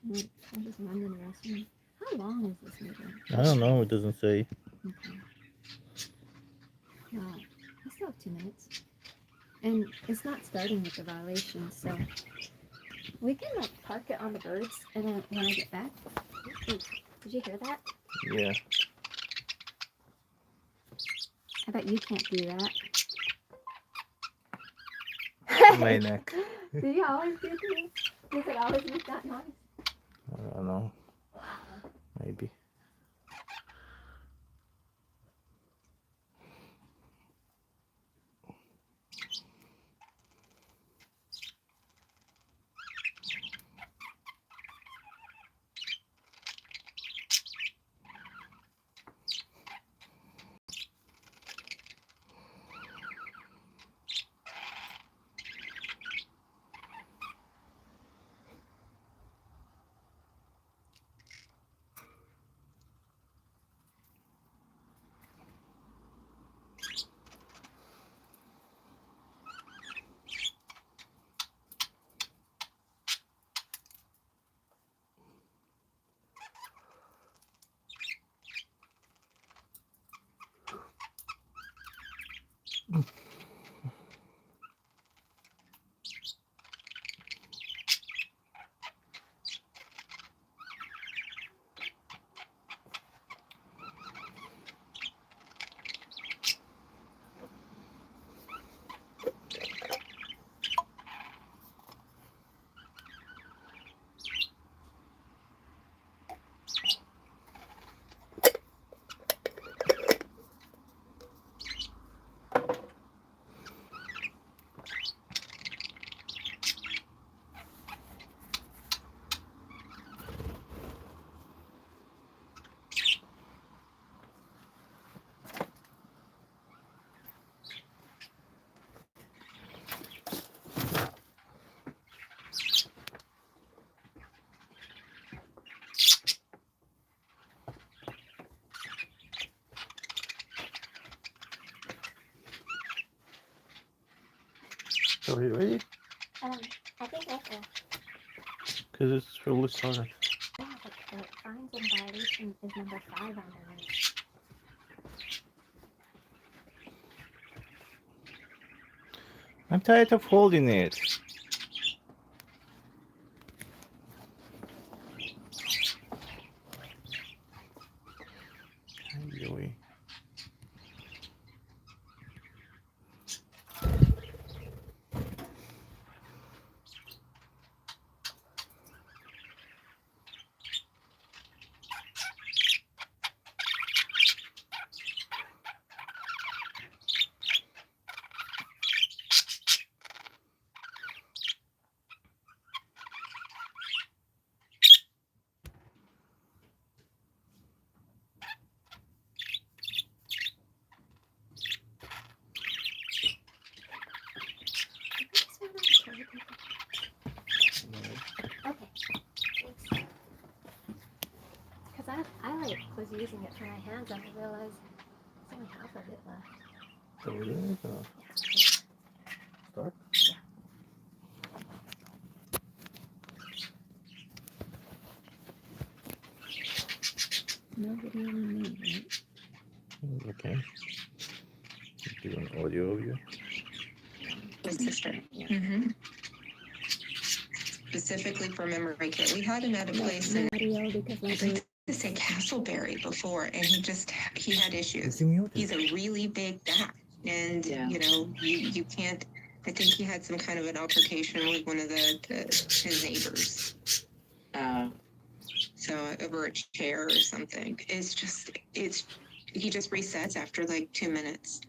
That doesn't sound interesting. How long is this movie? I don't know. It doesn't say. Okay. Well, I still have 2 minutes. And it's not starting with the violation, so we can like park it on the birds and then when I get back. Ooh, did you hear that? Yeah. I bet you can't do that. My neck. Do you always do this? Does it always make that noise? I don't know. Maybe. So are you ready? Um, I think I will. Because it's really started. Yeah, but the fines and violation is number 5 on the list. I'm tired of holding it. Anyway. Okay. Thanks. Because I like was using it for my hands and I realized there's only half of it left. So we're doing it or Yeah. start? No video on me, right? Okay. Do an audio of you. My sister. Yeah. Specifically for memory care. We had him at a place No in, audio because my I'd like to say Castleberry before, and he had issues. Is he muted? He's a really big guy, and you can't. I think he had some kind of an altercation with one of his neighbors. So over a chair or something. He just resets after like 2 minutes.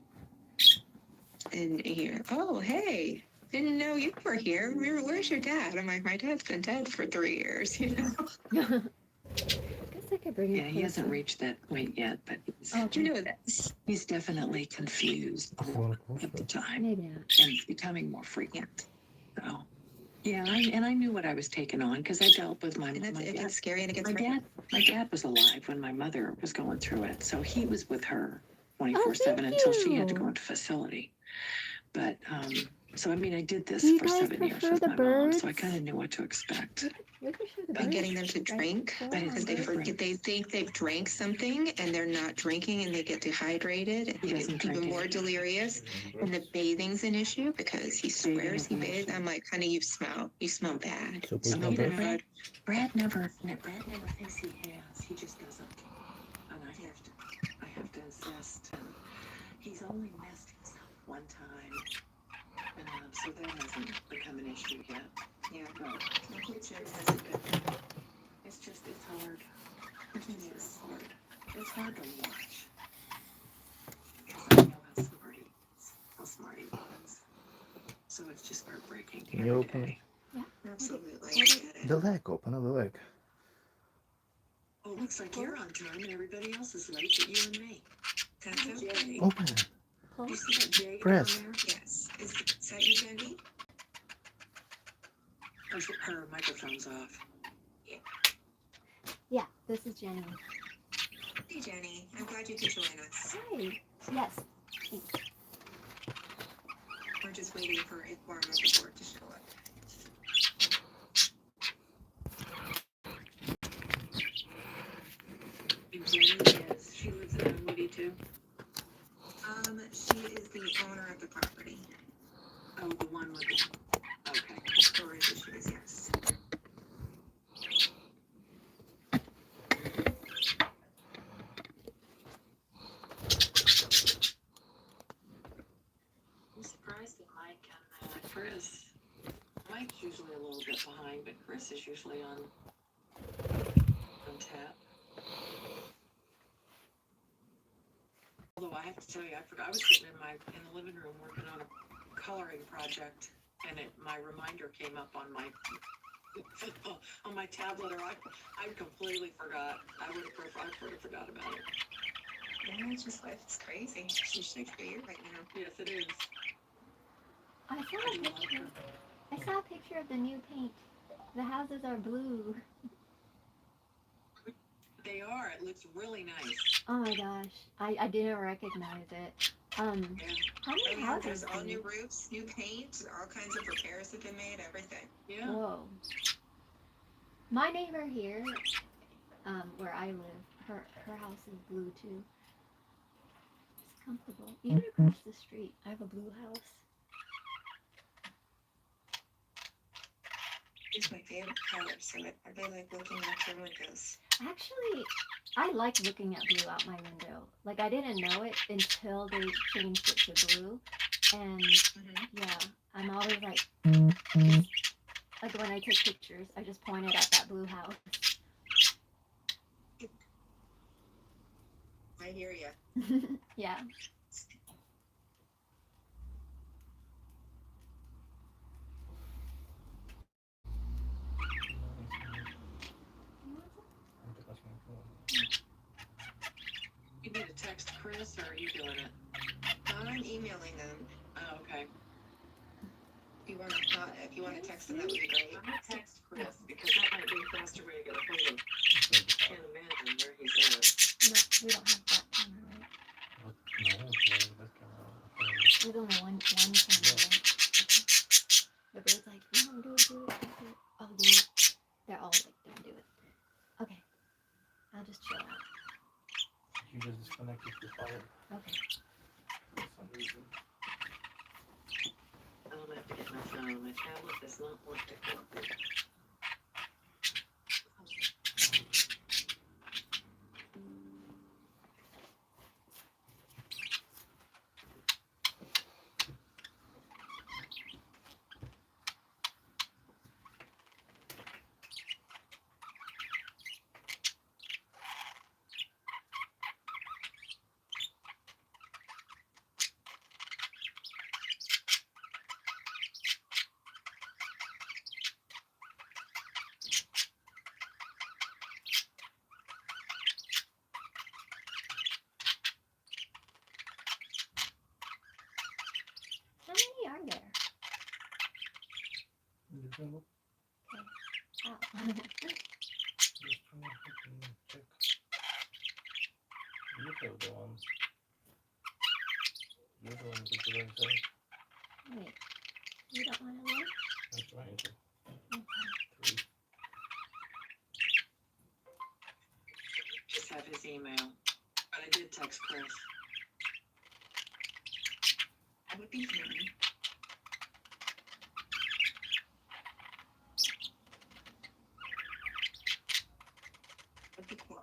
And oh, hey, didn't know you were here. Where's your dad? I'm like, my dad's been dead for 3 years, I guess I could bring it Yeah, he hasn't reached that point yet, but he's definitely confused at the time, Maybe not. and it's becoming more frequent. So, yeah, I knew what I was taking on because I dealt with my And my it dad. gets scary and it gets My dad was alive when my mother was going through it, so he was with her 24/7 until she had to go into facility. But So, I mean, I did this Do you for guys 7 years prefer with the my mom, so I birds? kind of knew what to expect. We could show the By birds. getting them to right drink, before But it's because they birds. forget, they think they've drank something and they're not drinking and they get dehydrated and He they doesn't get even drink more anything. delirious. And the bathing's an issue because he swears he Bathing is an bathed. issue. I'm like, honey, you smell bad. So You please smell don't Brad, bathe? Brad never thinks he has. He just doesn't. And I have to insist. And he's only messed himself one time. So that hasn't become an issue yet. Yeah. But it's just, it's hard. It's hard. It's hard to watch. Because I know how smart he is. How smart he was. So it's just heartbreaking Can every you open day. Absolutely. I get it. the leg? Open up the leg. Oh, looks like you're on time and everybody else is late, but you and me. That's okay. Jay. Open it. Pull. You see that Jay Press. down there? Yes. Is that you, Jenny? Her microphone's off. Yeah, this is Jenny. Hey, Jenny. I'm glad you could join us. Hi. Yes. We're just waiting for a quorum of the board to show up. And Jenny is, she lives in Dunwoody too? She is the owner of the property. Oh, the one with the, okay. Storage issues, yes. I'm surprised that Mike and Chris, Mike's usually a little bit behind, but Chris is usually on tap. Although I have to tell you, I forgot, I was sitting in the living room working on a coloring project, and my reminder came up on my on my tablet, or I completely forgot. I would have forgot about it. Yeah, it's just life is crazy. It's just like for you right now. Yes, it is. I saw I a do love picture. her. I saw a picture of the new paint. The houses are blue. They are. It looks really nice. Oh my gosh. I didn't recognize it. Yeah. How Oh, many yeah, houses? there's all do new you- roofs, new paint, all kinds of repairs have been made, everything. Yeah. Whoa. My neighbor here, where I live, her house is blue too. It's comfortable. Even across the street, I have a blue house. It's my favorite color, so I really like looking out your windows. Actually, I like looking at blue out my window. Like I didn't know it until they changed it to blue, and yeah, I'm always like when I take pictures, I just point it at that blue house. I hear you. Yeah. You need to text Chris, or are you doing it? I'm emailing them. Oh, okay. If you want to text them, that would be great. I'm gonna text Chris because that might be a faster way to get a hold of. Can't imagine where he's at. No, we don't have that camera, right? There's only one camera, right? The bird's like, no, do it. Oh, yeah. They're all like, don't do it. Okay. I'll just chill out. You just disconnected the fire Okay. for some reason. I'm gonna have to get my phone. My tablet does not want to cooperate. How many are there? You can look, Oh. just trying to check. You have the one. You're the one with the right side. Wait. have his email, but I did text Chris. That would be fun. That'd be cool.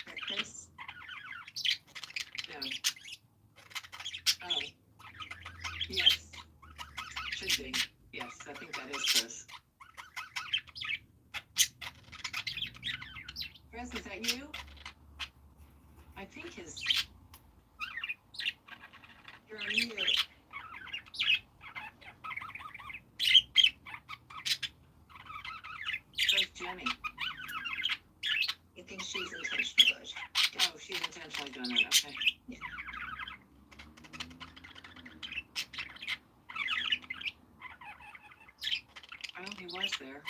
Right, Chris? No. Oh. Yes. Should be. Yes, I think that is Chris. Chris, is that you? I think you're on mute. Where's Jenny? You think she's intentional, though? Oh, she's intentionally doing it, okay. Yeah. Oh, he was there.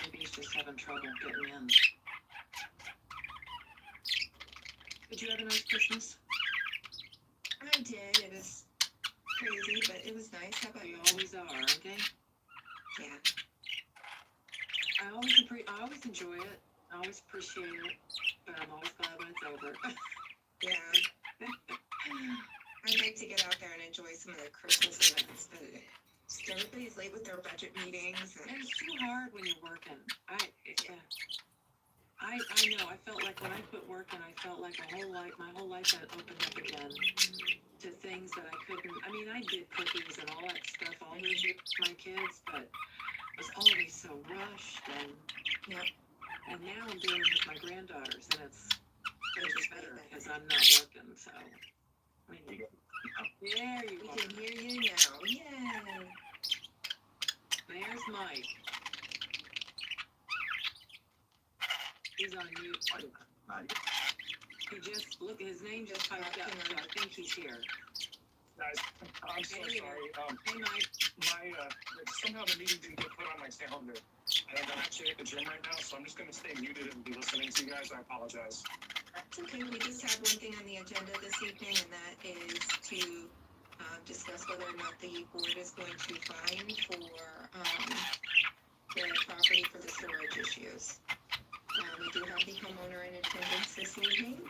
Maybe he's just having trouble getting in. Did you have a nice Christmas? I did. It was crazy, but it was nice. How about They you? always are, aren't they? Yeah. I always enjoy it. I always appreciate it, but I'm always glad when it's over. Yeah. I'd like to get out there and enjoy some of the Christmas events, but everybody's late with their budget meetings. And And it's too hard when you're working. I know. I felt like when I quit working, I felt like my whole life had opened up again to things that I couldn't. I mean, I did cookies and all that stuff all those years with my kids, but it was always so rushed and yeah, and now I'm doing it with my granddaughters, and it's just better better. because I'm not working. So, I mean, there you We go. can hear you now. Yay. There's Mike. He's on mute. He just look. His name just piped up, so I think he's here. Guys, I'm so Hey, sorry. Hey, Mike. Somehow the meeting didn't get put on my calendar. And I'm actually at the gym right now, so I'm just going to stay muted and be listening to you guys. I apologize. That's okay. We just have one thing on the agenda this evening, and that is to discuss whether or not the board is going to fine for the property for the storage issues. We do have the homeowner in attendance this evening.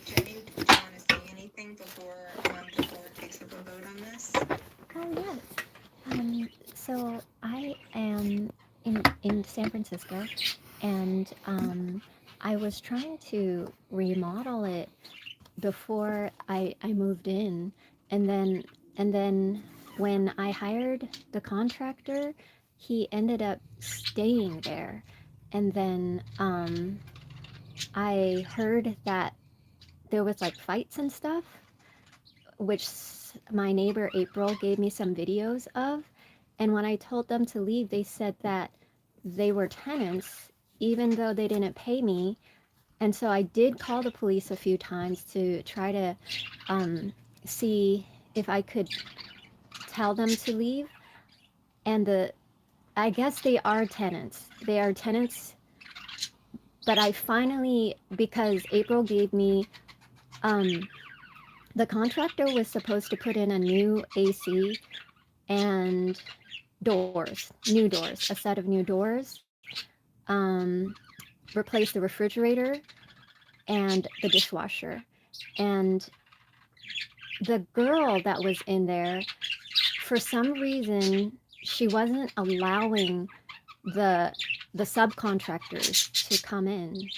Jenny, do you want to say anything before the board takes up a vote on this? Yes. So I am in San Francisco, and I was trying to remodel it before I moved in, and then when I hired the contractor, he ended up staying there, and then I heard that there was like fights and stuff, which my neighbor April gave me some videos of. And when I told them to leave, they said that they were tenants, even though they didn't pay me. And so I did call the police a few times to try to see if I could tell them to leave. And I guess they are tenants. They are tenants. But I finally, because April gave me, the contractor was supposed to put in a new AC and new doors, a set of new doors, replace the refrigerator and the dishwasher. And the girl that was in there, for some reason, she wasn't allowing the subcontractors to come in.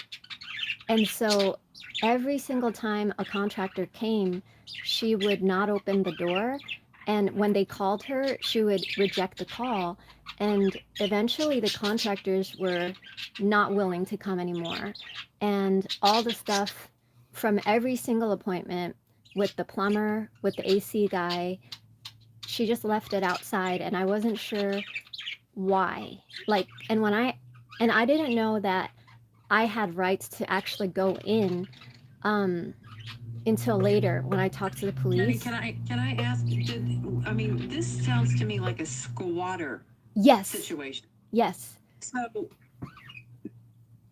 And so every single time a contractor came, she would not open the door. And when they called her, she would reject the call. And eventually the contractors were not willing to come anymore. And all the stuff from every single appointment with the plumber, with the AC guy, she just left it outside, and I wasn't sure why. And I didn't know that I had rights to actually go in until later when I talked to the Jenny, police. can I ask? This sounds to me like a squatter Yes. situation. Yes. So,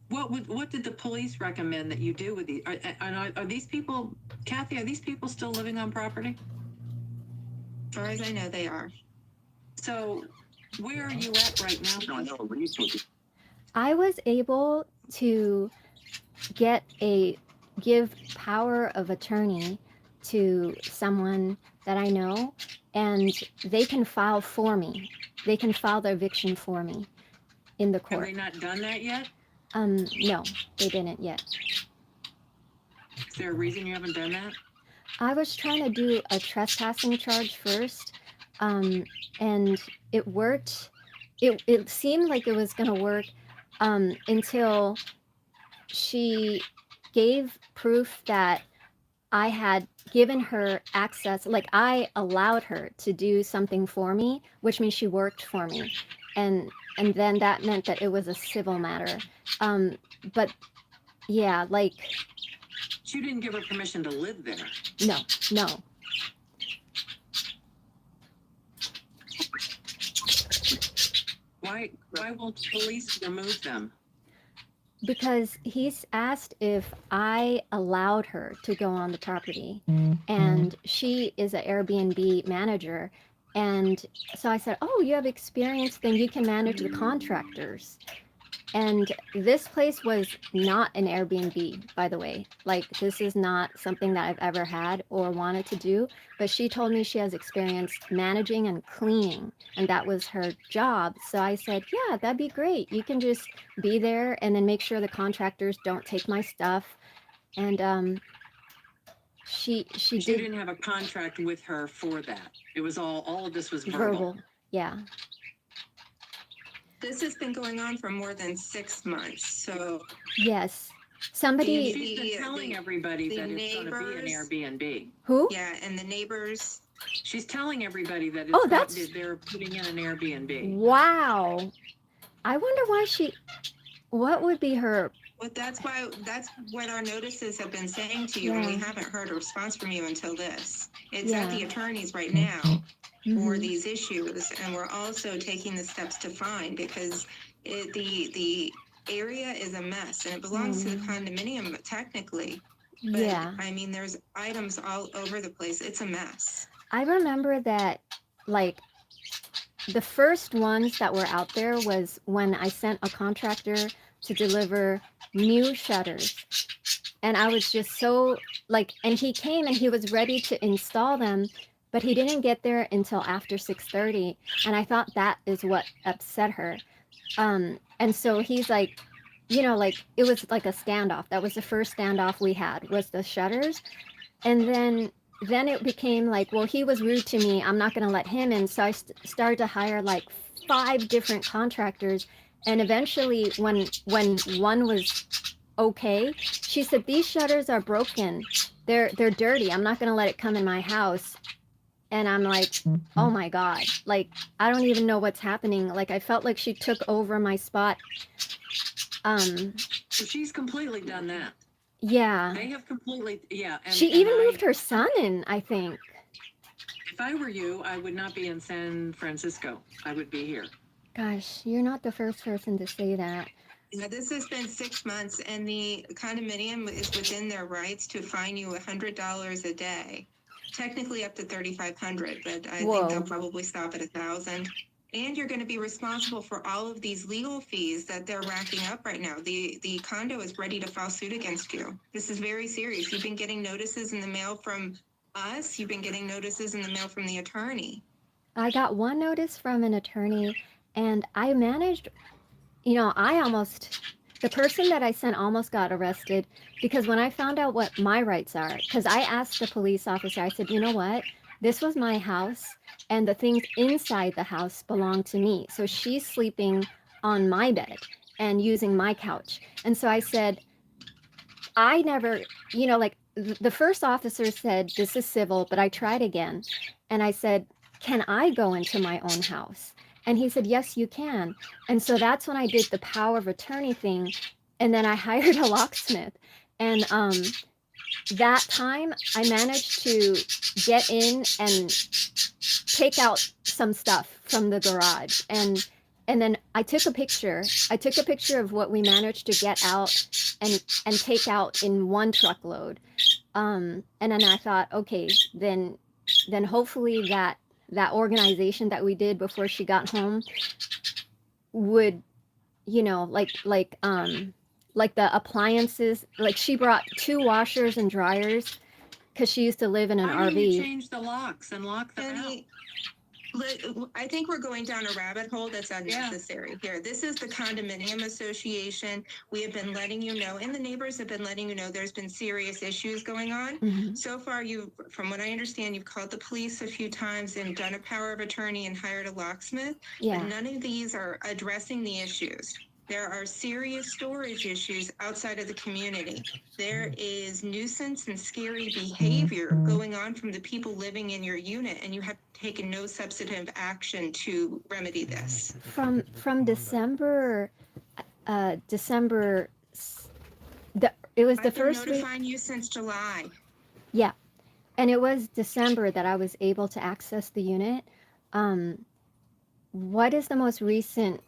what did the police recommend that you do with these? Are these people, Kathy? Are these people still living on property? As far as I know, they are. So, where are you at right now? No, I know Reese would be. I was able to give power of attorney to someone that I know, and they can file for me. They can file the eviction for me in the Have court. they not done that yet? No, they didn't yet. Is there a reason you haven't done that? I was trying to do a trespassing charge first, and it worked. It seemed like it was going to work until she gave proof that I had given her access, like I allowed her to do something for me, which means she worked for me. And then that meant that it was a civil matter. But yeah, like, You didn't give her permission to live there. no. Why won't police remove them? Because he's asked if I allowed her to go on the property, and she is an Airbnb manager. And so I said, oh, you have experience, then you can manage the contractors. And this place was not an Airbnb, by the way. Like, this is not something that I've ever had or wanted to do. But she told me she has experience managing and cleaning, and that was her job. So I said, yeah, that'd be great. You can just be there and then make sure the contractors don't take my stuff. And she You did didn't have a contract with her for that. It was all of this was verbal. Yeah. This has been going on for more than 6 months. So Yes. Somebody. She's been telling everybody the that it's going to be an neighbors- Airbnb. Who? yeah, and the neighbors. She's telling everybody that Oh, that's- they're putting in an Airbnb. Wow. I wonder why what would be her? Well, that's what our notices have been saying to you, and we Yeah. haven't heard a response from you until this. It's at Yeah. the attorneys right now for Mhm. these issues, and we're also taking the steps to find, because the area is a mess, and it belongs to the condominium technically. But, Yeah. I mean, there's items all over the place. It's a mess. I remember that, like, the first ones that were out there was when I sent a contractor to deliver new shutters. And I was just so, like, and he came and he was ready to install them, but he didn't get there until after 6:30. And I thought that is what upset her. And so he's like, like, it was like a standoff. That was the first standoff we had, was the shutters. And then it became like, well, he was rude to me, I'm not going to let him in. So I started to hire like 5 different contractors. And eventually, when one was okay, she said, these shutters are broken, they're dirty, I'm not going to let it come in my house. And I'm like, oh my God, like, I don't even know what's happening. Like, I felt like she took over my spot. So she's completely done that. Yeah. They have completely, yeah. She even moved her son in, I think. If I were you, I would not be in San Francisco. I would be here. Gosh, you're not the first person to say that. Yeah, this has been 6 months, and the condominium is within their rights to fine you $100 a day. Technically up to $3,500, but I Whoa. think they'll probably stop at $1,000. And you're going to be responsible for all of these legal fees that they're racking up right now. The condo is ready to file suit against you. This is very serious. You've been getting notices in the mail from us. You've been getting notices in the mail from the attorney. I got one notice from an attorney, and I managed, the person that I sent almost got arrested, because when I found out what my rights are, because I asked the police officer, I said, you know what? This was my house, and the things inside the house belong to me. So she's sleeping on my bed and using my couch. And so I said, I never, the first officer said, this is civil, but I tried again. And I said, can I go into my own house? And he said, yes, you can. And so that's when I did the power of attorney thing. And then I hired a locksmith. And that time I managed to get in and take out some stuff from the garage, and then I took a picture. I took a picture of what we managed to get out and take out in one truckload. And then I thought, okay, then hopefully that organization that we did before she got home would, you know, like the appliances, like she brought 2 washers and dryers because she used to live in an Why didn't you RV. change the locks and lock them out? Penny, I think we're going down a rabbit hole that's unnecessary here. This is the condominium association. We have been letting you know, and the neighbors have been letting you know there's been serious issues going on. Mhm. So far, from what I understand, you've called the police a few times and done a power of attorney and hired a locksmith. Yeah. But none of these are addressing the issues. There are serious storage issues outside of the community. There is nuisance and scary behavior going on from the people living in your unit, and you have taken no substantive action to remedy this. From December, it was the I've been first week, notifying you since July. and it was December that I was able to access the unit. What is the most recent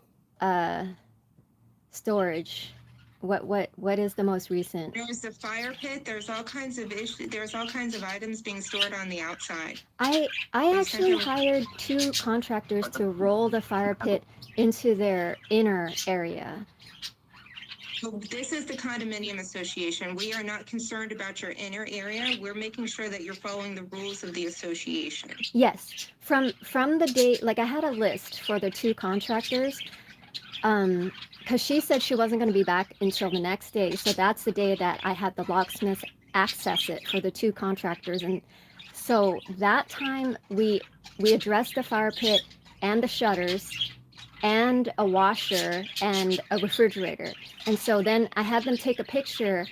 storage? What is the most recent? There's the fire pit. There's all kinds of issues. There's all kinds of items being stored on the outside. I actually hired 2 contractors to roll the fire pit into their inner area. This is the condominium association. We are not concerned about your inner area. We're making sure that you're following the rules of the association. Yes, from the date, like I had a list for the 2 contractors, because she said she wasn't going to be back until the next day. So that's the day that I had the locksmith access it for the 2 contractors. And so that time we addressed the fire pit and the shutters and a washer and a refrigerator. And so then I had them take a picture,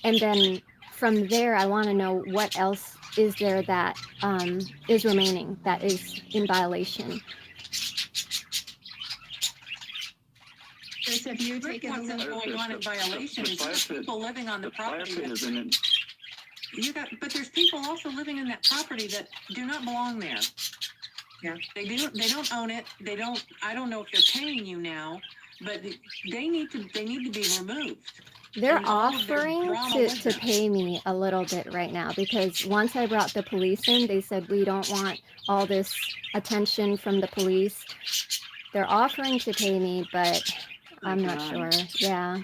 and then from there I want to know what else is there that is remaining, that is in violation. Chris, have you Rick taken a wasn't look? going on in violation. It's just people living on the property. Fire pit is in it. But there's people also living in that property that do not belong there. Yeah. They don't own it. I don't know if they're paying you now, but they need to be removed. They're And all of their offering drama to with them. pay me a little bit right now, because once I brought the police in, they said we don't want all this attention from the police. They're offering to pay me, but I'm not sure. Yeah.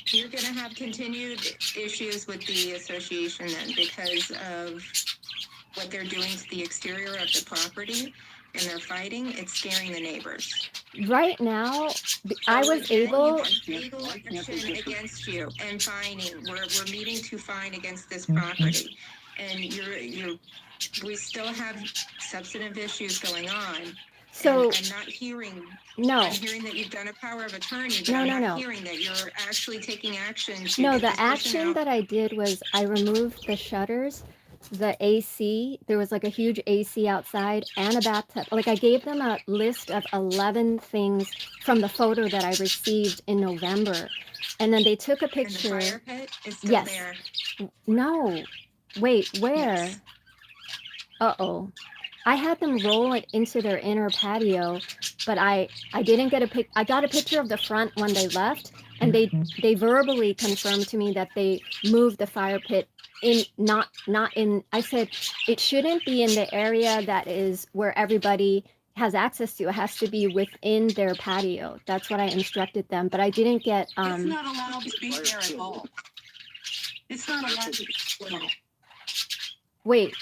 You're going to have continued issues with the association then because of what they're doing to the exterior of the property, and they're fighting. It's scaring the neighbors. Right now, I was able. Legal action against you and fining. We're meeting to fine against this property, and we still have substantive issues going on. So And I'm not hearing. no, I'm hearing that you've done a power of attorney, but No, I'm no, not no. hearing that you're actually taking action. To no. get The this person action out. that I did was I removed the shutters, the AC. There was like a huge AC outside and a bathtub. Like I gave them a list of 11 things from the photo that I received in November, and then they took a And the picture. fire pit is still Yes. there. No, wait, where? Yes. Uh-oh. I had them roll it into their inner patio, but I didn't get a pic. I got a picture of the front when they left, and they verbally confirmed to me that they moved the fire pit in, not in. I said it shouldn't be in the area that is where everybody has access to. It has to be within their patio. That's what I instructed them, but I didn't get It's not allowed to be there at all. It's not allowed to be. Wait,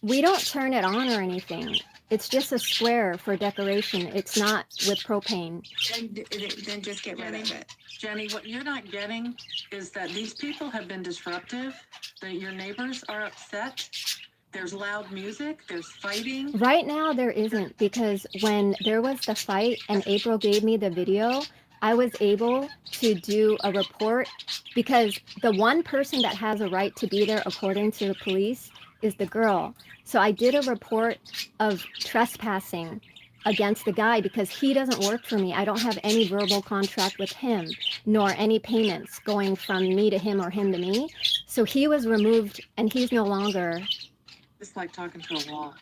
we don't turn it on or anything. It's just a square for decoration. It's not with propane. Then just get rid of it. Jenny, what you're not getting is that these people have been disruptive, that your neighbors are upset. There's loud music, there's fighting. Right now there isn't, because when there was the fight and April gave me the video, I was able to do a report, because the one person that has a right to be there according to the police is the girl. So I did a report of trespassing against the guy because he doesn't work for me. I don't have any verbal contract with him, nor any payments going from me to him or him to me. So he was removed and he's no longer. It's like talking to a wall.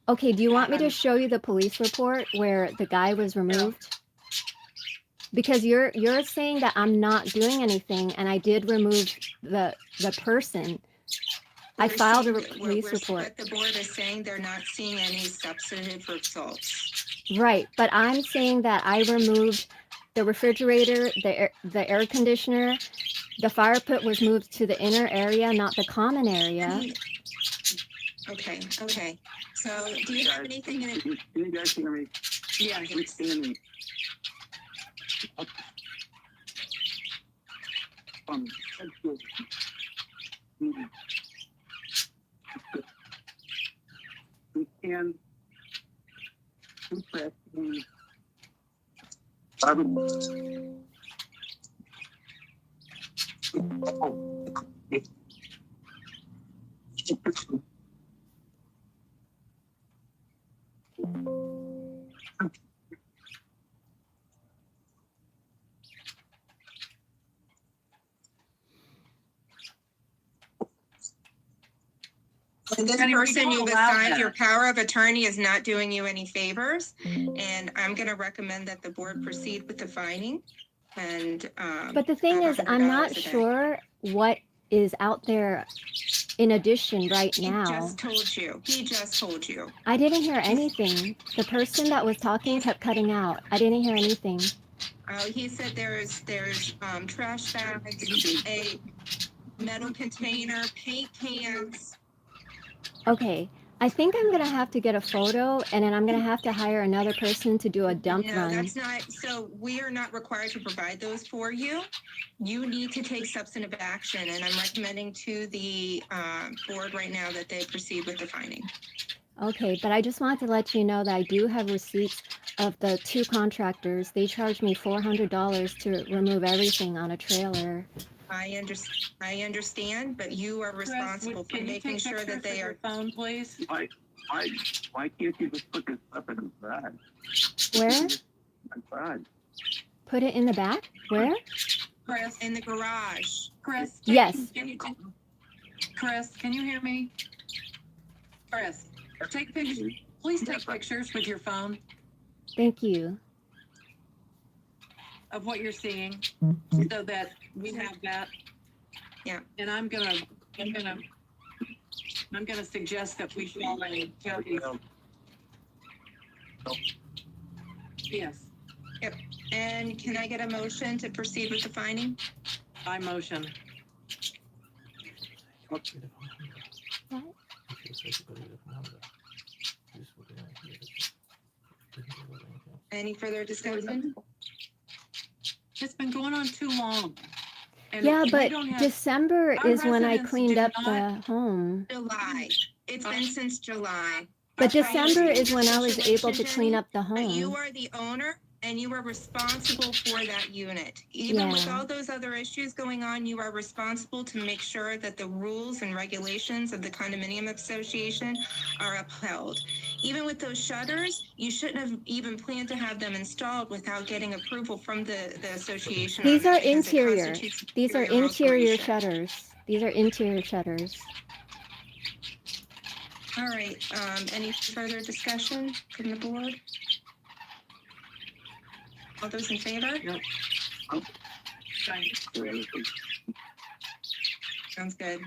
Okay, do you want me to show you the police report where the guy was removed? Because you're saying that I'm not doing anything and I did remove the person. I filed a police report. But the board is saying they're not seeing any substantive results. Right, but I'm saying that I removed the refrigerator, the air conditioner, the fire pit was moved to the inner area, not the common area. Okay. So, do you have anything in it? Can you guys hear me? Yeah, Please hear me. We can compress the This Jenny, we person don't you've allow assigned, that. your power of attorney is not doing you any favors. And I'm going to recommend that the board proceed with the finding. And But the thing is, I'm $100 not a day. sure what is out there in addition right He now. just told you. He just told you. I didn't hear anything. The person that was talking kept cutting out. I didn't hear anything. He said there's trash bags, a metal container, paint cans. Okay, I think I'm gonna have to get a photo and then I'm gonna have to hire another person to do a dump No, run. that's not, so we are not required to provide those for you. You need to take substantive action, and I'm recommending to the board right now that they proceed with the finding. Okay, but I just wanted to let you know that I do have receipts of the 2 contractors. They charged me $400 to remove everything on a trailer. I understand, but you are responsible for Can you making take sure that pictures they with your are. phone, please? Why can't you just put this up in the garage? Where? My garage. Put it in the back? Where? Chris, In the garage. Chris. Yes. Chris, can you hear me? Chris, take pictures. Please take pictures with your phone Thank you. of what you're seeing, so that we have that. Yeah. And I'm gonna suggest that we follow Jody's. Yes, And can I get a motion to proceed with the finding? I motion. Any further discussion? It's been going on too long. And Yeah, we but don't have- December our is when I residents cleaned do up the not- home. July. It's been since July. But I'm trying December to is when I was able to situation, clean up the But you home. are the owner and you are responsible for that unit. Even with Yeah. all those other issues going on, you are responsible to make sure that the rules and regulations of the condominium association are upheld. Even with those shutters, you shouldn't have even planned to have them installed without getting approval from the association. on These that are because it interior. constitutes These are interior interior alteration. shutters. These are interior shutters. All right, any further discussion from the board? All those in favor? Sounds good.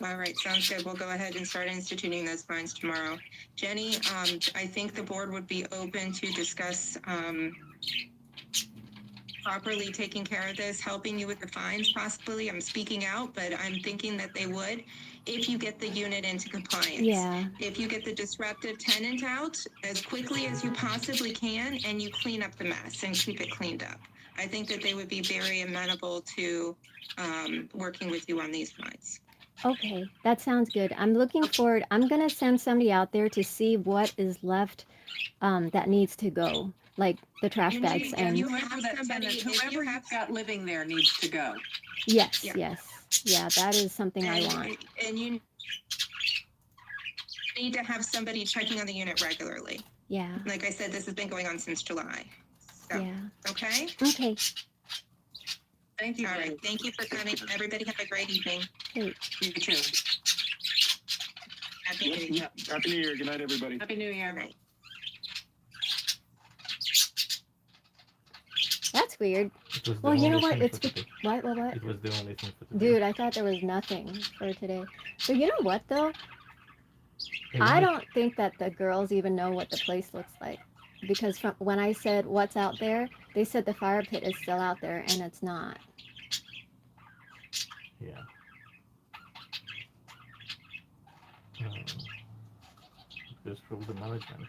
All right, sounds good. We'll go ahead and start instituting those fines tomorrow. Jenny, I think the board would be open to discuss, properly taking care of this, helping you with the fines possibly. I'm speaking out, but I'm thinking that they would if you get the unit into compliance. Yeah. If you get the disruptive tenant out as quickly as you possibly can and you clean up the mess and keep it cleaned up. I think that they would be very amenable to working with you on these fines. Okay, that sounds good. I'm looking forward. I'm gonna send somebody out there to see what is left that needs to go, like the trash bags And and you Whoever have that somebody, tenant, if you whoever have you've got living there needs to go. yes, Yeah. yes, yeah, that is something I want. And you need to have somebody checking on the unit regularly. Yeah. Like I said, this has been going on since July. So, Yeah. okay? Okay. Thank you. All Jen. right. Thank you for coming. Everybody have a great evening. Great. You too. Happy New Year. Yeah. Happy New Year. Good night, everybody. Happy New Year. Good night. That's weird. It was the Well, you know only what? thing It's for today. what? It was the only thing for today. Dude, I thought there was nothing for today. But you know what though? Hey, I when don't think that the girls even know what the place looks like. Because from when I said what's out there, they said the fire pit is still out there and it's not. Yeah. It was from the management.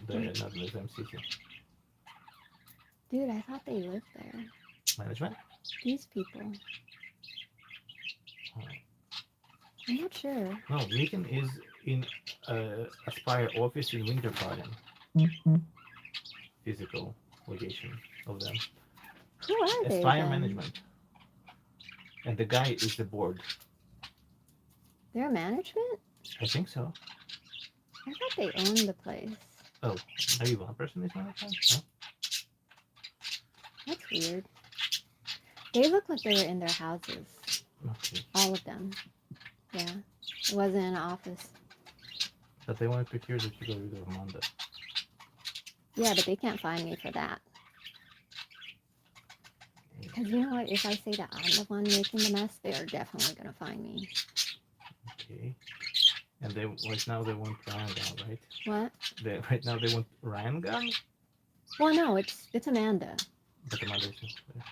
Not the MCC. Dude, I thought they lived there. Management? These people. Oh. I'm not sure. No, Megan is in Aspire office in Winter Garden. Physical location of them. Who are they? Aspire then? management. And the guy is the board. They're management? I think so. I thought they owned the place. Oh, maybe one person is management? No? That's weird. They look like they were in their houses. Okay. All of them. Yeah. It wasn't an office. But they wanted to hear that you got rid of Amanda. Yeah, but they can't find me for that. Because you know what? If I say that I'm the one making the mess, they are definitely going to find me. Okay. And they right now they want Ryan Gun, right? What? Right now they want Ryan Gun? Well, no, it's Amanda. But Amanda is not there.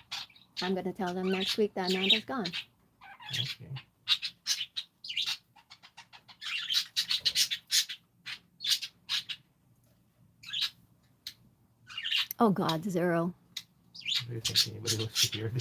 I'm going to tell them next week that Amanda's gone. Okay. Oh, God, Zero. Do you think anybody was here?